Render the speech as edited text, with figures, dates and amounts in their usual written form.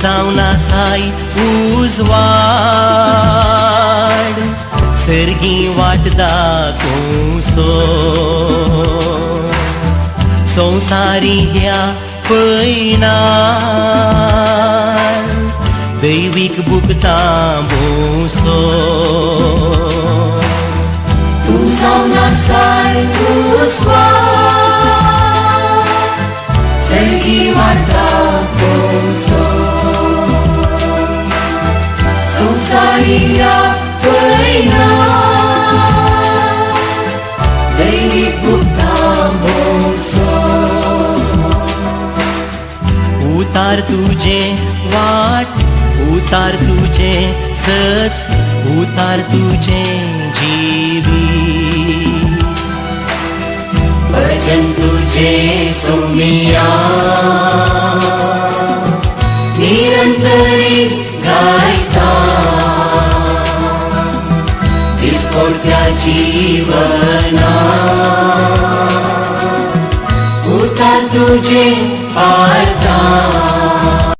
जावना साई उजवाड सर्गी वाट दाखोव सो संसारी ह्या पयणार दैवीक बुकतां भोवसो तूं जावना साई उजवाड सर्गी वाट दाखोव सो संसारी ह्या पयणार दैवीक बुकतां भोवसो उतार तुझे वाट उतार तुझे सत उतार तुझे जीवित भजन तुझे सोमिया निरंतरी गायता दिसपट्या जीवना उतार तुझे पाळता